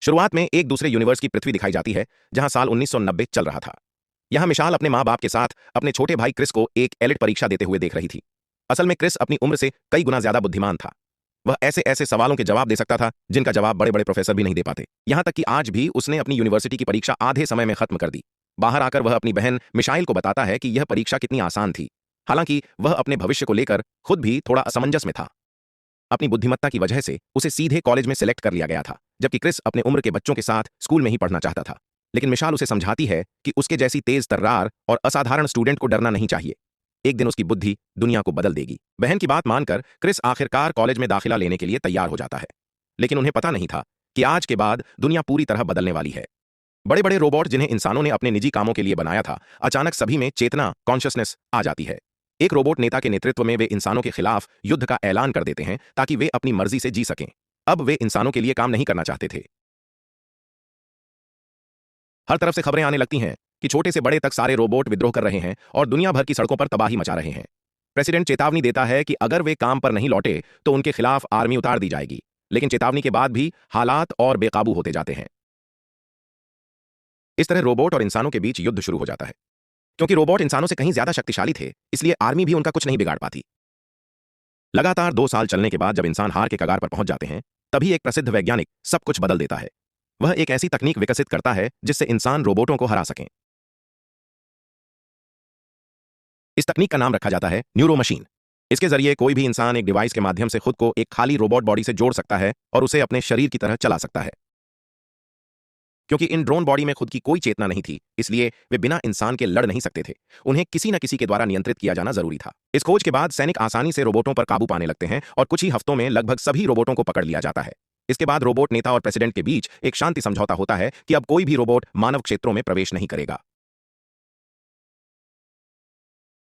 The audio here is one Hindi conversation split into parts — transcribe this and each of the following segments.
शुरुआत में एक दूसरे यूनिवर्स की पृथ्वी दिखाई जाती है जहां साल 1990 चल रहा था। यहां मिशाल अपने माँ बाप के साथ अपने छोटे भाई क्रिस को एक एलिट परीक्षा देते हुए देख रही थी। असल में क्रिस अपनी उम्र से कई गुना ज्यादा बुद्धिमान था। वह ऐसे ऐसे सवालों के जवाब दे सकता था जिनका जवाब बड़े बड़े प्रोफेसर भी नहीं दे पाते। यहां तक कि आज भी उसने अपनी यूनिवर्सिटी की परीक्षा आधे समय में खत्म कर दी। बाहर आकर वह अपनी बहन मिशाइल को बताता है कि यह परीक्षा कितनी आसान थी। हालांकि वह अपने भविष्य को लेकर खुद भी थोड़ा असमंजस में था। अपनी बुद्धिमत्ता की वजह से उसे सीधे कॉलेज में सिलेक्ट कर लिया गया था, जबकि क्रिस अपने उम्र के बच्चों के साथ स्कूल में ही पढ़ना चाहता था। लेकिन मिशाल उसे समझाती है कि उसके जैसी तेज तर्रार और असाधारण स्टूडेंट को डरना नहीं चाहिए। एक दिन उसकी बुद्धि दुनिया को बदल देगी। बहन की बात मानकर क्रिस आखिरकार कॉलेज में दाखिला लेने के लिए तैयार हो जाता है। लेकिन उन्हें पता नहीं था कि आज के बाद दुनिया पूरी तरह बदलने वाली है। बड़े बड़े रोबोट जिन्हें इंसानों ने अपने निजी कामों के लिए बनाया था, अचानक सभी में चेतना कॉन्शियसनेस आ जाती है। एक रोबोट नेता के नेतृत्व में वे इंसानों के खिलाफ युद्ध का ऐलान कर देते हैं ताकि वे अपनी मर्जी से जी सकें। अब वे इंसानों के लिए काम नहीं करना चाहते थे। हर तरफ से खबरें आने लगती हैं कि छोटे से बड़े तक सारे रोबोट विद्रोह कर रहे हैं और दुनिया भर की सड़कों पर तबाही मचा रहे हैं। प्रेसिडेंट चेतावनी देता है कि अगर वे काम पर नहीं लौटे तो उनके खिलाफ आर्मी उतार दी जाएगी। लेकिन चेतावनी के बाद भी हालात और बेकाबू होते जाते हैं। इस तरह रोबोट और इंसानों के बीच युद्ध शुरू हो जाता है। क्योंकि रोबोट इंसानों से कहीं ज्यादा शक्तिशाली थे, इसलिए आर्मी भी उनका कुछ नहीं बिगाड़ पाती। लगातार 2 साल चलने के बाद जब इंसान हार के कगार पर पहुंच जाते हैं, तभी एक प्रसिद्ध वैज्ञानिक सब कुछ बदल देता है। वह एक ऐसी तकनीक विकसित करता है जिससे इंसान रोबोटों को हरा सकें। इस तकनीक का नाम रखा जाता है न्यूरो मशीन। इसके जरिए कोई भी इंसान एक डिवाइस के माध्यम से खुद को एक खाली रोबोट बॉडी से जोड़ सकता है और उसे अपने शरीर की तरह चला सकता है। क्योंकि इन ड्रोन बॉडी में खुद की कोई चेतना नहीं थी, इसलिए वे बिना इंसान के लड़ नहीं सकते थे। उन्हें किसी न किसी के द्वारा नियंत्रित किया जाना जरूरी था। इस खोज के बाद सैनिक आसानी से रोबोटों पर काबू पाने लगते हैं और कुछ ही हफ्तों में लगभग सभी रोबोटों को पकड़ लिया जाता है। इसके बाद रोबोट नेता और प्रेसिडेंट के बीच एक शांति समझौता होता है कि अब कोई भी रोबोट मानव क्षेत्रों में प्रवेश नहीं करेगा।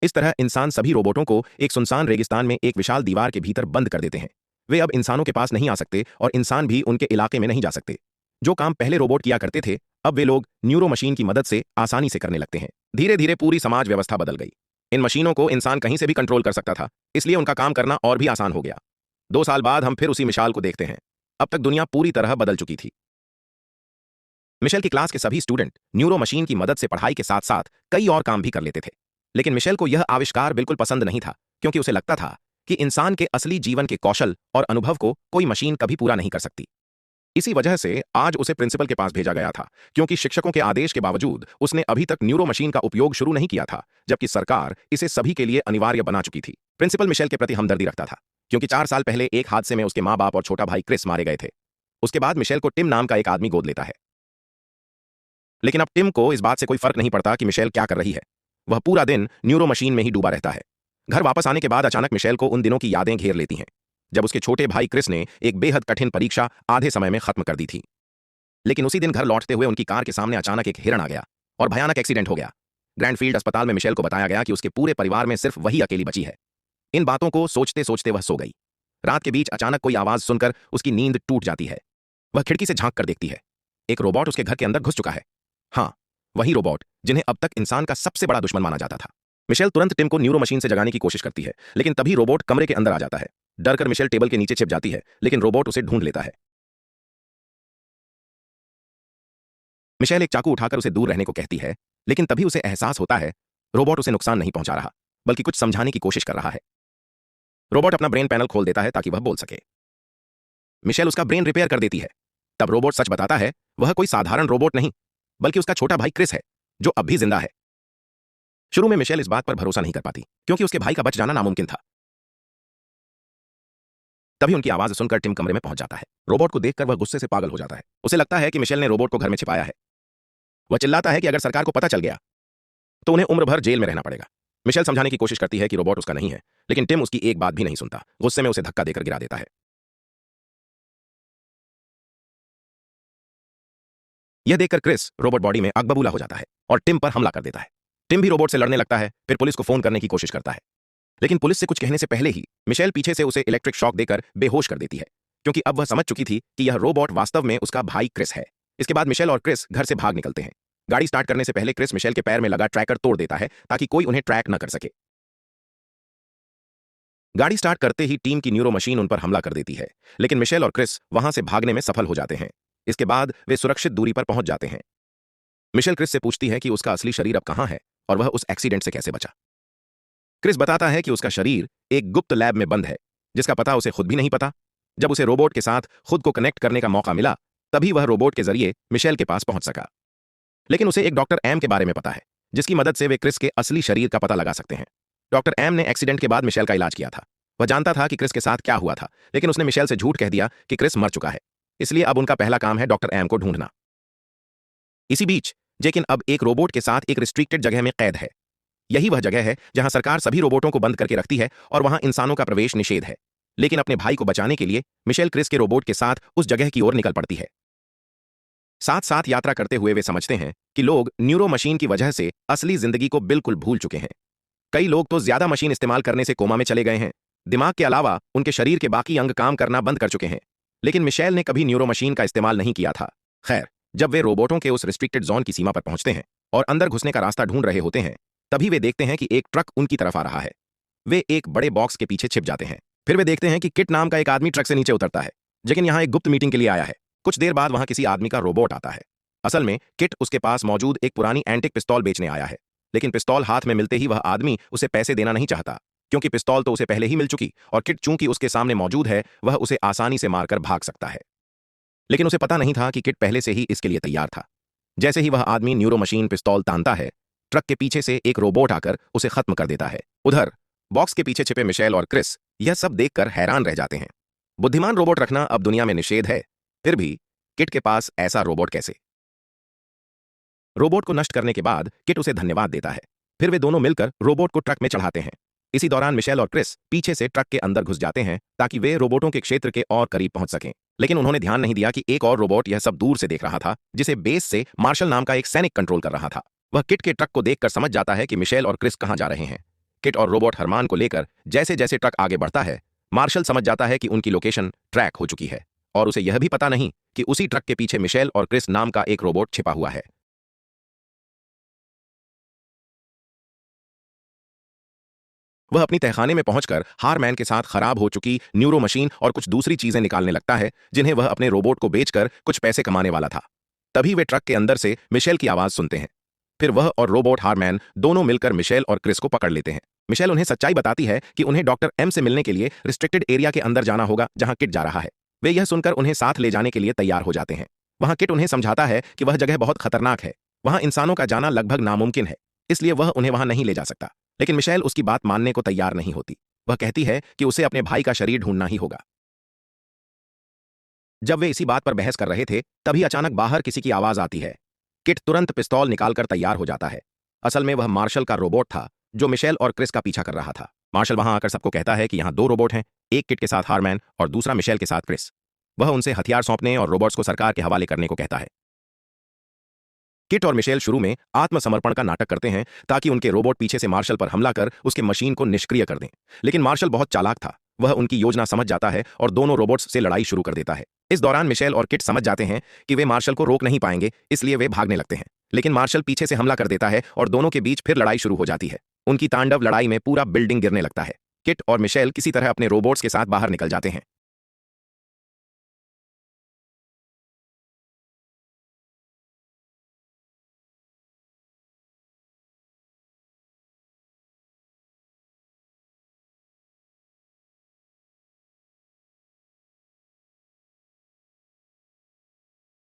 इस तरह इंसान सभी रोबोटों को एक सुनसान रेगिस्तान में एक विशाल दीवार के भीतर बंद कर देते हैं। वे अब इंसानों के पास नहीं आ सकते और इंसान भी उनके इलाके में नहीं जा सकते। जो काम पहले रोबोट किया करते थे, अब वे लोग न्यूरो मशीन की मदद से आसानी से करने लगते हैं। धीरे धीरे पूरी समाज व्यवस्था बदल गई। इन मशीनों को इंसान कहीं से भी कंट्रोल कर सकता था, इसलिए उनका काम करना और भी आसान हो गया। 2 साल बाद हम फिर उसी मिसाल को देखते हैं। अब तक दुनिया पूरी तरह बदल चुकी थी। मिशेल की क्लास के सभी स्टूडेंट न्यूरो मशीन की मदद से पढ़ाई के साथ साथ कई और काम भी कर लेते थे। लेकिन मिशेल को यह आविष्कार बिल्कुल पसंद नहीं था, क्योंकि उसे लगता था कि इंसान के असली जीवन के कौशल और अनुभव को कोई मशीन कभी पूरा नहीं कर सकती। इसी वजह से आज उसे प्रिंसिपल के पास भेजा गया था, क्योंकि शिक्षकों के आदेश के बावजूद उसने अभी तक न्यूरो मशीन का उपयोग शुरू नहीं किया था, जबकि सरकार इसे सभी के लिए अनिवार्य बना चुकी थी। प्रिंसिपल मिशेल के प्रति हमदर्दी रखता था, क्योंकि 4 साल पहले एक हादसे में उसके माँ बाप और छोटा भाई क्रिस मारे गए थे। उसके बाद मिशेल को टिम नाम का एक आदमी गोद लेता है। लेकिन अब टिम को इस बात से कोई फर्क नहीं पड़ता कि मिशेल क्या कर रही है। वह पूरा दिन न्यूरो मशीन में ही डूबा रहता है। घर वापस आने के बाद अचानक मिशेल को उन दिनों की यादें घेर लेती हैं, जब उसके छोटे भाई क्रिस ने एक बेहद कठिन परीक्षा आधे समय में खत्म कर दी थी। लेकिन उसी दिन घर लौटते हुए उनकी कार के सामने अचानक एक हिरण आ गया और भयानक एक्सीडेंट हो गया। ग्रैंडफील्ड अस्पताल में मिशेल को बताया गया कि उसके पूरे परिवार में सिर्फ वही अकेली बची है। इन बातों को सोचते सोचते वह सो गई। रात के बीच अचानक कोई आवाज सुनकर उसकी नींद टूट जाती है। वह खिड़की से झांक कर देखती है। एक रोबोट उसके घर के अंदर घुस चुका है। हाँ, वही रोबोट जिन्हें अब तक इंसान का सबसे बड़ा दुश्मन माना जाता था। मिशेल तुरंत टिम को न्यूरो मशीन से जगाने की कोशिश करती है, लेकिन तभी रोबोट कमरे के अंदर आ जाता है। डरकर मिशेल टेबल के नीचे छिप जाती है, लेकिन रोबोट उसे ढूंढ लेता है। मिशेल एक चाकू उठाकर उसे दूर रहने को कहती है, लेकिन तभी उसे एहसास होता है रोबोट उसे नुकसान नहीं पहुंचा रहा, बल्कि कुछ समझाने की कोशिश कर रहा है। रोबोट अपना ब्रेन पैनल खोल देता है ताकि वह बोल सके। मिशेल उसका ब्रेन रिपेयर कर देती है। तब रोबोट सच बताता है वह कोई साधारण रोबोट नहीं, बल्कि उसका छोटा भाई क्रिस है, जो अब भी जिंदा है। शुरू में मिशेल इस बात पर भरोसा नहीं कर पाती, क्योंकि उसके भाई का बच जाना नामुमकिन था। तभी उनकी आवाज सुनकर टिम कमरे में पहुंच जाता है। रोबोट को देखकर वह गुस्से से पागल हो जाता है। उसे लगता है कि मिशेल ने रोबोट को घर में छिपाया है। वह चिल्लाता है कि अगर सरकार को पता चल गया तो उन्हें उम्र भर जेल में रहना पड़ेगा। मिशेल समझाने की कोशिश करती है कि रोबोट उसका नहीं है, लेकिन टिम उसकी एक बात भी नहीं सुनता। गुस्से में उसे धक्का देकर गिरा देता है। यह देखकर क्रिस रोबोट बॉडी में आग बबूला हो जाता है और टिम पर हमला कर देता है। टिम भी रोबोट से लड़ने लगता है, फिर पुलिस को फोन करने की कोशिश करता है। लेकिन पुलिस से कुछ कहने से पहले ही मिशेल पीछे से उसे इलेक्ट्रिक शॉक देकर बेहोश कर देती है, क्योंकि अब वह समझ चुकी थी कि यह रोबोट वास्तव में उसका भाई क्रिस है। इसके बाद मिशेल और क्रिस घर से भाग निकलते हैं। गाड़ी स्टार्ट करने से पहले क्रिस मिशेल के पैर में लगा ट्रैकर तोड़ देता है ताकि कोई उन्हें ट्रैक न कर सके। गाड़ी स्टार्ट करते ही टीम की न्यूरो मशीन उन पर हमला कर देती है, लेकिन मिशेल और क्रिस वहां से भागने में सफल हो जाते हैं। इसके बाद वे सुरक्षित दूरी पर पहुंच जाते हैं। मिशेल क्रिस से पूछती है कि उसका असली शरीर अब कहां है और वह उस एक्सीडेंट से कैसे बचा। क्रिस बताता है कि उसका शरीर एक गुप्त लैब में बंद है, जिसका पता उसे खुद भी नहीं पता। जब उसे रोबोट के साथ खुद को कनेक्ट करने का मौका मिला, तभी वह रोबोट के जरिए मिशेल के पास पहुंच सका। लेकिन उसे एक डॉक्टर एम के बारे में पता है, जिसकी मदद से वे क्रिस के असली शरीर का पता लगा सकते हैं। डॉक्टर एम ने एक्सीडेंट के बाद मिशेल का इलाज किया था। वह जानता था कि क्रिस के साथ क्या हुआ था, लेकिन उसने मिशेल से झूठ कह दिया कि क्रिस मर चुका है। इसलिए अब उनका पहला काम है डॉक्टर एम को ढूंढना। इसी बीच जेकिन अब एक रोबोट के साथ एक रिस्ट्रिक्टेड जगह में कैद है। यही वह जगह है जहां सरकार सभी रोबोटों को बंद करके रखती है और वहां इंसानों का प्रवेश निषेध है। लेकिन अपने भाई को बचाने के लिए मिशेल क्रिस के रोबोट के साथ उस जगह की ओर निकल पड़ती है। साथ साथ यात्रा करते हुए वे समझते हैं कि लोग न्यूरो मशीन की वजह से असली जिंदगी को बिल्कुल भूल चुके हैं। कई लोग तो ज्यादा मशीन इस्तेमाल करने से कोमा में चले गए हैं। दिमाग के अलावा उनके शरीर के बाकी अंग काम करना बंद कर चुके हैं। लेकिन मिशेल ने कभी न्यूरो मशीन का इस्तेमाल नहीं किया था। खैर, जब वे रोबोटों के उस रिस्ट्रिक्टेड जोन की सीमा पर पहुंचते हैं और अंदर घुसने का रास्ता ढूंढ रहे होते हैं, तभी वे देखते हैं कि एक ट्रक उनकी तरफ आ रहा है। वे एक बड़े बॉक्स के पीछे छिप जाते हैं। फिर वे देखते हैं कि किट नाम का एक आदमी ट्रक से नीचे उतरता है, लेकिन यहाँ एक गुप्त मीटिंग के लिए आया है। कुछ देर बाद वहां किसी आदमी का रोबोट आता है। असल में किट उसके पास मौजूद एक पुरानी एंटिक पिस्तौल बेचने आया है, लेकिन पिस्तौल हाथ में मिलते ही वह आदमी उसे पैसे देना नहीं चाहता, क्योंकि पिस्तौल तो उसे पहले ही मिल चुकी और किट चूंकि उसके सामने मौजूद है, वह उसे आसानी से मारकर भाग सकता है। लेकिन उसे पता नहीं था कि किट पहले से ही इसके लिए तैयार था। जैसे ही वह आदमी न्यूरो मशीन पिस्तौल तानता है, ट्रक के पीछे से एक रोबोट आकर उसे खत्म कर देता है। उधर बॉक्स के पीछे छिपे मिशेल और क्रिस यह सब देखकर हैरान रह जाते हैं। बुद्धिमान रोबोट रखना अब दुनिया में निषेध है, फिर भी किट के पास ऐसा रोबोट कैसे? रोबोट को नष्ट करने के बाद किट उसे धन्यवाद देता है। फिर वे दोनों मिलकर रोबोट को ट्रक में चढ़ाते हैं। इसी दौरान मिशेल और क्रिस पीछे से ट्रक के अंदर घुस जाते हैं ताकि वे रोबोटों के क्षेत्र के और करीब पहुंच सकें। लेकिन उन्होंने ध्यान नहीं दिया कि एक और रोबोट यह सब दूर से देख रहा था, जिसे बेस से मार्शल नाम का एक सैनिक कंट्रोल कर रहा था। वह किट के ट्रक को देखकर समझ जाता है कि मिशेल और क्रिस कहां जा रहे हैं। किट और रोबोट हरमान को लेकर जैसे जैसे ट्रक आगे बढ़ता है, मार्शल समझ जाता है कि उनकी लोकेशन ट्रैक हो चुकी है और उसे यह भी पता नहीं कि उसी ट्रक के पीछे मिशेल और क्रिस नाम का एक रोबोट छिपा हुआ है। वह अपनी तहखाने में पहुंचकर हारमैन के साथ खराब हो चुकी न्यूरो मशीन और कुछ दूसरी चीजें निकालने लगता है, जिन्हें वह अपने रोबोट को बेचकर कुछ पैसे कमाने वाला था। तभी वे ट्रक के अंदर से मिशेल की आवाज सुनते हैं। फिर वह और रोबोट हारमैन दोनों मिलकर मिशेल और क्रिस को पकड़ लेते हैं। मिशेल उन्हें सच्चाई बताती है कि उन्हें डॉक्टर एम से मिलने के लिए रिस्ट्रिक्टेड एरिया के अंदर जाना होगा जहां किट जा रहा है। वे यह सुनकर उन्हें साथ ले जाने के लिए तैयार हो जाते हैं। वहां किट उन्हें समझाता है कि वह जगह बहुत खतरनाक है, वहां इंसानों का जाना लगभग नामुमकिन है, इसलिए वह उन्हें वहां नहीं ले जा सकता। लेकिन मिशेल उसकी बात मानने को तैयार नहीं होती। वह कहती है कि उसे अपने भाई का शरीर ढूंढना ही होगा। जब वे इसी बात पर बहस कर रहे थे, तभी अचानक बाहर किसी की आवाज आती है। किट तुरंत पिस्तौल निकालकर तैयार हो जाता है। असल में वह मार्शल का रोबोट था, जो मिशेल और क्रिस का पीछा कर रहा था। मार्शल वहां आकर सबको कहता है कि यहाँ दो रोबोट हैं, एक किट के साथ हारमैन और दूसरा मिशेल के साथ क्रिस। वह उनसे हथियार सौंपने और रोबोट्स को सरकार के हवाले करने को कहता है। किट और मिशेल शुरू में आत्मसमर्पण का नाटक करते हैं ताकि उनके रोबोट पीछे से मार्शल पर हमला कर उसके मशीन को निष्क्रिय कर दें। लेकिन मार्शल बहुत चालाक था, वह उनकी योजना समझ जाता है और दोनों रोबोट्स से लड़ाई शुरू कर देता है। इस दौरान मिशेल और किट समझ जाते हैं कि वे मार्शल को रोक नहीं पाएंगे, इसलिए वे भागने लगते हैं। लेकिन मार्शल पीछे से हमला कर देता है और दोनों के बीच फिर लड़ाई शुरू हो जाती है। उनकी तांडव लड़ाई में पूरा बिल्डिंग गिरने लगता है। किट और मिशेल किसी तरह अपने रोबोट्स के साथ बाहर निकल जाते हैं।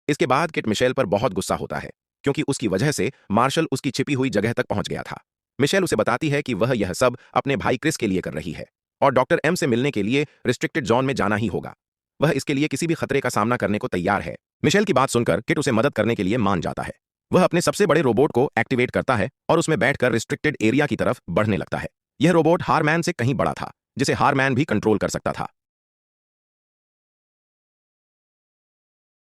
इसके बाद किट मिशेल पर बहुत गुस्सा होता है, क्योंकि उसकी वजह से मार्शल उसकी छिपी हुई जगह तक पहुंच गया था। मिशेल उसे बताती है कि वह यह सब अपने भाई क्रिस के लिए कर रही है और डॉक्टर एम से मिलने के लिए रिस्ट्रिक्टेड जोन में जाना ही होगा। वह इसके लिए किसी भी खतरे का सामना करने को तैयार है। मिशेल की बात सुनकर किट उसे मदद करने के लिए मान जाता है। वह अपने सबसे बड़े रोबोट को एक्टिवेट करता है और उसमें बैठकर रिस्ट्रिक्टेड एरिया की तरफ बढ़ने लगता है। यह रोबोट हारमैन से कहीं बड़ा था, जिसे हारमैन भी कंट्रोल कर सकता था।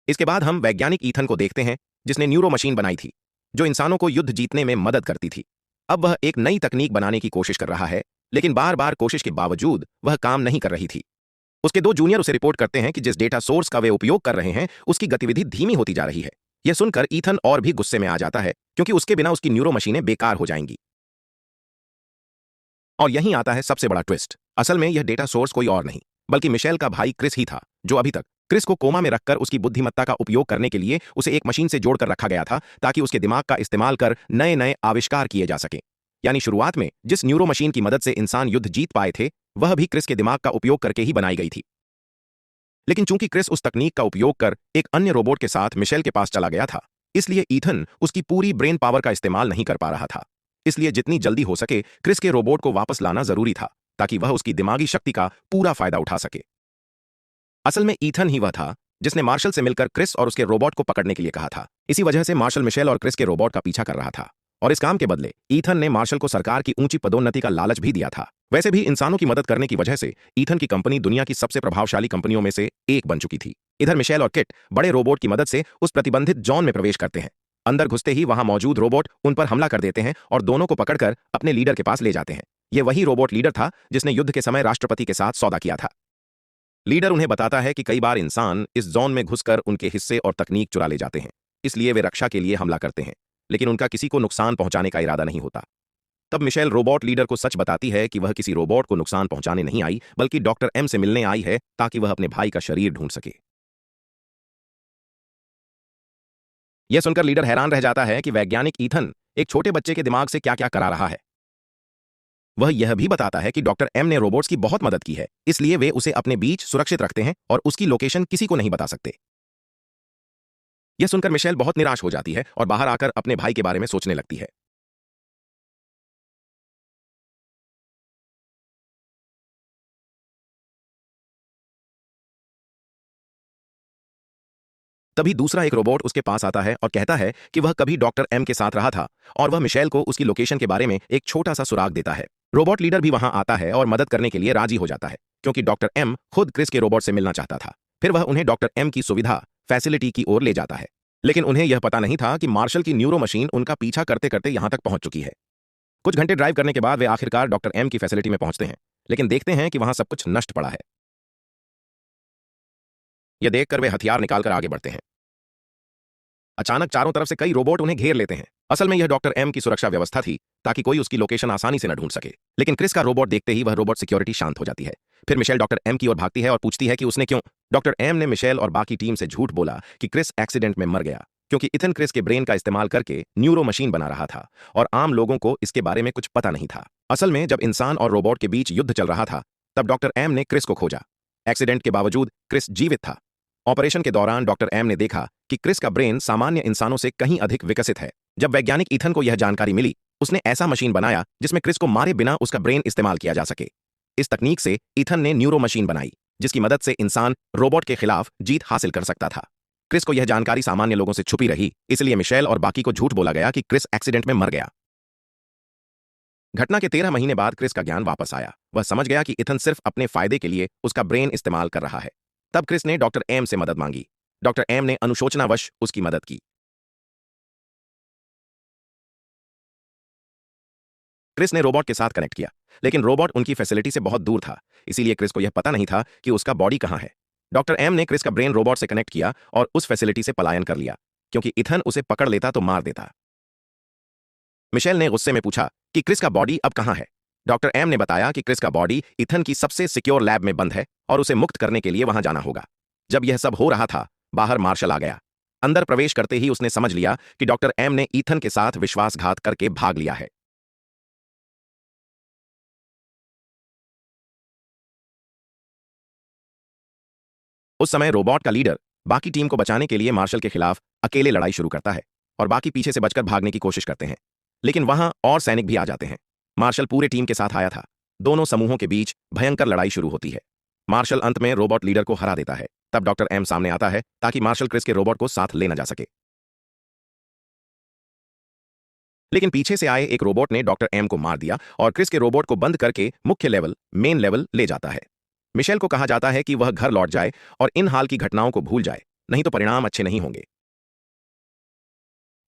इसके बाद हम वैज्ञानिक ईथन को देखते हैं, जिसने न्यूरो मशीन बनाई थी, जो इंसानों को युद्ध जीतने में मदद करती थी। अब वह एक नई तकनीक बनाने की कोशिश कर रहा है, लेकिन बार बार कोशिश के बावजूद वह काम नहीं कर रही थी। उसके दो जूनियर उसे रिपोर्ट करते हैं कि जिस डेटा सोर्स का वे उपयोग कर रहे हैं, उसकी गतिविधि धीमी होती जा रही है। यह सुनकर ईथन और भी गुस्से में आ जाता है, क्योंकि उसके बिना उसकी न्यूरो मशीनें बेकार हो जाएंगी। और यहीं आता है सबसे बड़ा ट्विस्ट। असल में यह डेटा सोर्स कोई और नहीं, बल्कि मिशेल का भाई क्रिस ही था, जो अभी तक क्रिस को कोमा में रखकर उसकी बुद्धिमत्ता का उपयोग करने के लिए उसे एक मशीन से जोड़कर रखा गया था ताकि उसके दिमाग का इस्तेमाल कर नए नए आविष्कार किए जा सके। यानी शुरुआत में जिस न्यूरो मशीन की मदद से इंसान युद्ध जीत पाए थे वह भी क्रिस के दिमाग का उपयोग करके ही बनाई गई थी। लेकिन चूंकि क्रिस उस तकनीक का उपयोग कर एक अन्य रोबोट के साथ मिशेल के पास चला गया था, इसलिए ईथन उसकी पूरी ब्रेन पावर का इस्तेमाल नहीं कर पा रहा था। इसलिए जितनी जल्दी हो सके क्रिस के रोबोट को वापस लाना जरूरी था ताकि वह उसकी दिमागी शक्ति का पूरा फायदा उठा सके। असल में ईथन ही वह था जिसने मार्शल से मिलकर क्रिस और उसके रोबोट को पकड़ने के लिए कहा था। इसी वजह से मार्शल मिशेल और क्रिस के रोबोट का पीछा कर रहा था और इस काम के बदले ईथन ने मार्शल को सरकार की ऊंची पदोन्नति का लालच भी दिया था। वैसे भी इंसानों की मदद करने की वजह से ईथन की कंपनी दुनिया की सबसे प्रभावशाली कंपनियों में से एक बन चुकी थी। इधर मिशेल और किट बड़े रोबोट की मदद से उस प्रतिबंधित जोन में प्रवेश करते हैं। अंदर घुसते ही वहां मौजूद रोबोट उन पर हमला कर देते हैं और दोनों को पकड़कर अपने लीडर के पास ले जाते हैं। यह वही रोबोट लीडर था जिसने युद्ध के समय राष्ट्रपति के साथ सौदा किया था। लीडर उन्हें बताता है कि कई बार इंसान इस जोन में घुसकर उनके हिस्से और तकनीक चुरा ले जाते हैं, इसलिए वे रक्षा के लिए हमला करते हैं, लेकिन उनका किसी को नुकसान पहुंचाने का इरादा नहीं होता। तब मिशेल रोबोट लीडर को सच बताती है कि वह किसी रोबोट को नुकसान पहुंचाने नहीं आई बल्कि डॉक्टर एम से मिलने आई है ताकि वह अपने भाई का शरीर ढूंढ सके। यह सुनकर लीडर हैरान रह जाता है कि वैज्ञानिक ईथन एक छोटे बच्चे के दिमाग से क्या क्या करा रहा है। वह यह भी बताता है कि डॉक्टर एम ने रोबोट्स की बहुत मदद की है, इसलिए वे उसे अपने बीच सुरक्षित रखते हैं और उसकी लोकेशन किसी को नहीं बता सकते। यह सुनकर मिशेल बहुत निराश हो जाती है और बाहर आकर अपने भाई के बारे में सोचने लगती है। तभी दूसरा एक रोबोट उसके पास आता है और कहता है कि वह कभी डॉक्टर एम के साथ रहा था और वह मिशेल को उसकी लोकेशन के बारे में एक छोटा सा सुराग देता है। रोबोट लीडर भी वहां आता है और मदद करने के लिए राजी हो जाता है क्योंकि डॉक्टर एम खुद क्रिस के रोबोट से मिलना चाहता था। फिर वह उन्हें डॉक्टर एम की सुविधा फैसिलिटी की ओर ले जाता है, लेकिन उन्हें यह पता नहीं था कि मार्शल की न्यूरो मशीन उनका पीछा करते करते यहां तक पहुंच चुकी है। कुछ घंटे ड्राइव करने के बाद वे आखिरकार डॉक्टर एम की फैसिलिटी में पहुंचते हैं, लेकिन देखते हैं कि वहां सब कुछ नष्ट पड़ा है। यह देखकर वे हथियार निकालकर आगे बढ़ते हैं। अचानक चारों तरफ से कई रोबोट उन्हें घेर लेते हैं। असल में यह डॉक्टर एम की सुरक्षा व्यवस्था थी ताकि कोई उसकी लोकेशन आसानी से न ढूंढ सके। लेकिन क्रिस का रोबोट देखते ही वह रोबोट सिक्योरिटी शांत हो जाती है। फिर मिशेल डॉक्टर एम की ओर भागती है और पूछती है कि उसने क्यों। डॉक्टर एम ने मिशेल और बाकी टीम से झूठ बोला कि क्रिस एक्सीडेंट में मर गया क्योंकि इथन क्रिस के ब्रेन का इस्तेमाल करके न्यूरो मशीन बना रहा था और आम लोगों को इसके बारे में कुछ पता नहीं था। असल में जब इंसान और रोबोट के बीच युद्ध चल रहा था तब डॉक्टर एम ने क्रिस को खोजा। एक्सीडेंट के बावजूद क्रिस जीवित था। ऑपरेशन के दौरान डॉक्टर एम ने देखा कि क्रिस का ब्रेन सामान्य इंसानों से कहीं अधिक विकसित है। जब वैज्ञानिक ईथन को यह जानकारी मिली, उसने ऐसा मशीन बनाया जिसमें क्रिस को मारे बिना उसका ब्रेन इस्तेमाल किया जा सके। इस तकनीक से ईथन ने न्यूरो मशीन बनाई जिसकी मदद से इंसान रोबोट के खिलाफ जीत हासिल कर सकता था। क्रिस को यह जानकारी सामान्य लोगों से छुपी रही, इसलिए मिशेल और बाकी को झूठ बोला गया कि क्रिस एक्सीडेंट में मर गया। घटना के 13 महीने बाद क्रिस का ज्ञान वापस आया। वह समझ गया कि इथन सिर्फ अपने फायदे के लिए उसका ब्रेन इस्तेमाल कर रहा है। तब क्रिस ने डॉक्टर एम से मदद मांगी। डॉक्टर एम ने अनुशोचनावश उसकी मदद की। क्रिस ने रोबोट के साथ कनेक्ट किया, लेकिन रोबोट उनकी फैसिलिटी से बहुत दूर था, इसीलिए क्रिस को यह पता नहीं था कि उसका बॉडी कहां है। डॉक्टर एम ने क्रिस का ब्रेन रोबोट से कनेक्ट किया और उस फैसिलिटी से पलायन कर लिया क्योंकि इथन उसे पकड़ लेता तो मार देता। मिशेल ने गुस्से में पूछा कि क्रिस का बॉडी अब कहां है। डॉक्टर एम ने बताया कि क्रिस का बॉडी इथन की सबसे सिक्योर लैब में बंद है और उसे मुक्त करने के लिए वहां जाना होगा। जब यह सब हो रहा था, बाहर मार्शल आ गया। अंदर प्रवेश करते ही उसने समझ लिया कि डॉक्टर एम ने ईथन के साथ विश्वासघात करके भाग लिया है। उस समय रोबोट का लीडर बाकी टीम को बचाने के लिए मार्शल के खिलाफ अकेले लड़ाई शुरू करता है और बाकी पीछे से बचकर भागने की कोशिश करते हैं, लेकिन वहां और सैनिक भी आ जाते हैं। मार्शल पूरे टीम के साथ आया था। दोनों समूहों के बीच भयंकर लड़ाई शुरू होती है। मार्शल अंत में रोबोट लीडर को हरा देता है। तब डॉक्टर एम सामने आता है ताकि मार्शल क्रिस के रोबोट को साथ ले न जा सके, लेकिन पीछे से आए एक रोबोट ने डॉक्टर एम को मार दिया और क्रिस के रोबोट को बंद करके मुख्य लेवल मेन लेवल ले जाता है। मिशेल को कहा जाता है कि वह घर लौट जाए और इन हाल की घटनाओं को भूल जाए, नहीं तो परिणाम अच्छे नहीं होंगे।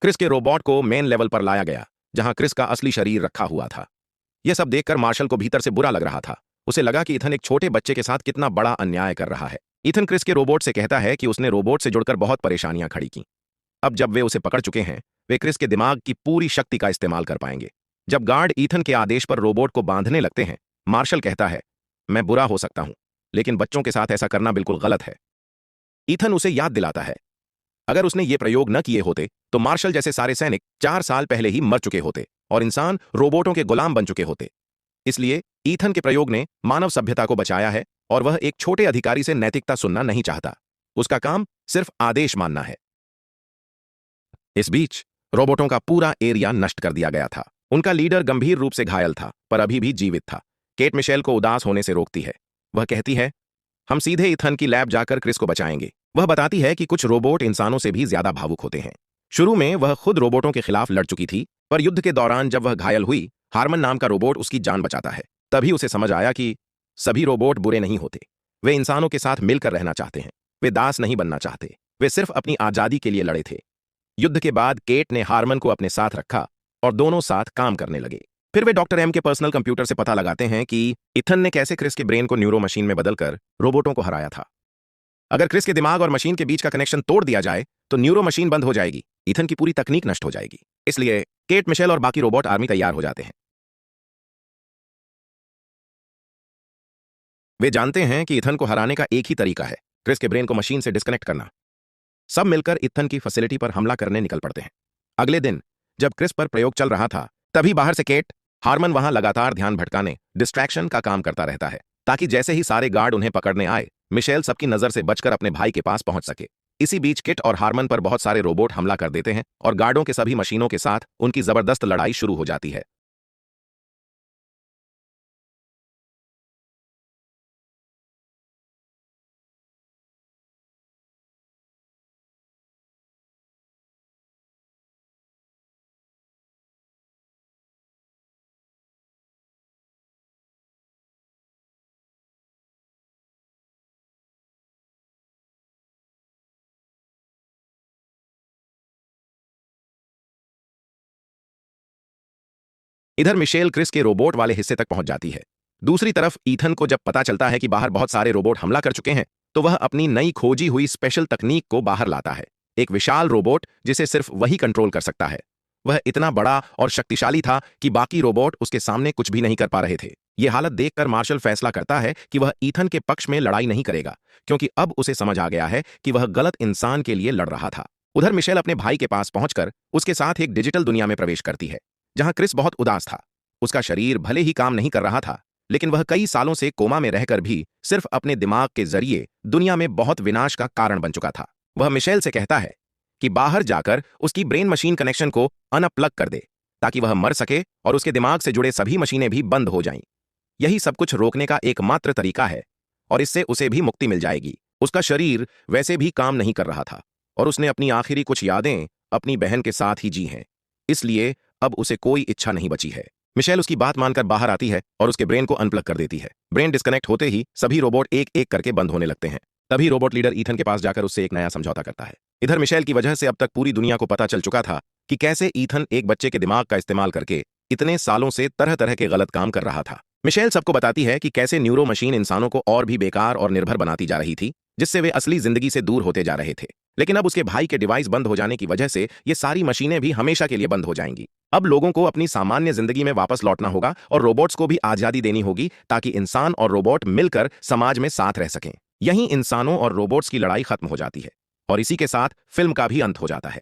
क्रिस के रोबोट को मेन लेवल पर लाया गया जहां क्रिस का असली शरीर रखा हुआ था। यह सब देखकर मार्शल को भीतर से बुरा लग रहा था। उसे लगा कि इथन एक छोटे बच्चे के साथ कितना बड़ा अन्याय कर रहा है। इथन क्रिस के रोबोट से कहता है कि उसने रोबोट से जुड़कर बहुत परेशानियां खड़ी की। अब जब वे उसे पकड़ चुके हैं, वे क्रिस के दिमाग की पूरी शक्ति का इस्तेमाल कर पाएंगे। जब गार्ड ईथन के आदेश पर रोबोट को बांधने लगते हैं, मार्शल कहता है, मैं बुरा हो सकता हूं, लेकिन बच्चों के साथ ऐसा करना बिल्कुल गलत है। ईथन उसे याद दिलाता है, अगर उसने ये प्रयोग न किए होते तो मार्शल जैसे सारे सैनिक 4 साल पहले ही मर चुके होते और इंसान रोबोटों के गुलाम बन चुके होते। इसलिए ईथन के प्रयोग ने मानव सभ्यता को बचाया है और वह एक छोटे अधिकारी से नैतिकता सुनना नहीं चाहता। उसका काम सिर्फ आदेश मानना है। इस बीच रोबोटों का पूरा एरिया नष्ट कर दिया गया था। उनका लीडर गंभीर रूप से घायल था पर अभी भी जीवित था। केट मिशेल को उदास होने से रोकती है। वह कहती है, हम सीधे ईथन की लैब जाकर क्रिस को बचाएंगे। वह बताती है कि कुछ रोबोट इंसानों से भी ज्यादा भावुक होते हैं। शुरू में वह खुद रोबोटों के खिलाफ लड़ चुकी थी, पर युद्ध के दौरान जब वह घायल हुई, हारमन नाम का रोबोट उसकी जान बचाता है। तभी उसे समझ आया कि सभी रोबोट बुरे नहीं होते। वे इंसानों के साथ मिलकर रहना चाहते हैं। वे दास नहीं बनना चाहते। वे सिर्फ अपनी आजादी के लिए लड़े थे। युद्ध के बाद केट ने हारमन को अपने साथ रखा और दोनों साथ काम करने लगे। फिर वे डॉक्टर एम के पर्सनल कंप्यूटर से पता लगाते हैं कि इथन ने कैसे क्रिस के ब्रेन को न्यूरो मशीन में बदलकर रोबोटों को हराया था। अगर क्रिस के दिमाग और मशीन के बीच का कनेक्शन तोड़ दिया जाए तो न्यूरो मशीन बंद हो जाएगी। इथन की पूरी तकनीक नष्ट हो जाएगी। इसलिए केट मिशेल और बाकी रोबोट आर्मी तैयार हो जाते हैं। वे जानते हैं कि इथन को हराने का एक ही तरीका है, क्रिस के ब्रेन को मशीन से डिस्कनेक्ट करना। सब मिलकर इथन की फैसिलिटी पर हमला करने निकल पड़ते हैं। अगले दिन जब क्रिस पर प्रयोग चल रहा था, तभी बाहर से केट हारमन वहां लगातार ध्यान भटकाने, डिस्ट्रैक्शन का काम करता रहता है, ताकि जैसे ही सारे गार्ड उन्हें पकड़ने आए, मिशेल सबकी नजर से बचकर अपने भाई के पास पहुंच सके। इसी बीच किट और हारमन पर बहुत सारे रोबोट हमला कर देते हैं और गार्डों के सभी मशीनों के साथ उनकी जबरदस्त लड़ाई शुरू हो जाती है। इधर मिशेल क्रिस के रोबोट वाले हिस्से तक पहुंच जाती है। दूसरी तरफ ईथन को जब पता चलता है कि बाहर बहुत सारे रोबोट हमला कर चुके हैं, तो वह अपनी नई खोजी हुई स्पेशल तकनीक को बाहर लाता है। एक विशाल रोबोट जिसे सिर्फ वही कंट्रोल कर सकता है। वह इतना बड़ा और शक्तिशाली था कि बाकी रोबोट उसके सामने कुछ भी नहीं कर पा रहे थे। यह हालत देखकर मार्शल फैसला करता है कि वह ईथन के पक्ष में लड़ाई नहीं करेगा, क्योंकि अब उसे समझ आ गया है कि वह गलत इंसान के लिए लड़ रहा था। उधर मिशेल अपने भाई के पास पहुंचकर उसके साथ एक डिजिटल दुनिया में प्रवेश करती है, जहां क्रिस बहुत उदास था। उसका शरीर भले ही काम नहीं कर रहा था, लेकिन वह कई सालों से कोमा में रहकर भी सिर्फ अपने दिमाग के जरिए दुनिया में बहुत विनाश का कारण बन चुका था। वह मिशेल से कहता है कि बाहर जाकर उसकी ब्रेन मशीन कनेक्शन को अनप्लग कर दे, ताकि वह मर सके और उसके दिमाग से जुड़े सभी मशीनें भी बंद हो जाएं। यही सब कुछ रोकने का एकमात्र तरीका है और इससे उसे भी मुक्ति मिल जाएगी। उसका शरीर वैसे भी काम नहीं कर रहा था और उसने अपनी आखिरी कुछ यादें अपनी बहन के साथ ही जी हैं, इसलिए अब उसे कोई इच्छा नहीं बची है। मिशेल उसकी बात मानकर बाहर आती है और उसके ब्रेन को अनप्लग कर देती है। ब्रेन डिस्कनेक्ट होते ही सभी रोबोट एक एक करके बंद होने लगते हैं। तभी रोबोट लीडर ईथन के पास जाकर उससे एक नया समझौता करता है। इधर मिशेल की वजह से अब तक पूरी दुनिया को पता चल चुका था कि कैसे ईथन एक बच्चे के दिमाग का इस्तेमाल करके इतने सालों से तरह तरह के गलत काम कर रहा था। मिशेल सबको बताती है कि कैसे न्यूरो मशीन इंसानों को और भी बेकार और निर्भर बनाती जा रही थी, जिससे वे असली जिंदगी से दूर होते जा रहे थे। लेकिन अब उसके भाई के डिवाइस बंद हो जाने की वजह से ये सारी मशीनें भी हमेशा के लिए बंद हो जाएंगी। अब लोगों को अपनी सामान्य जिंदगी में वापस लौटना होगा और रोबोट्स को भी आजादी देनी होगी, ताकि इंसान और रोबोट मिलकर समाज में साथ रह सकें। यहीं इंसानों और रोबोट्स की लड़ाई खत्म हो जाती है और इसी के साथ फिल्म का भी अंत हो जाता है।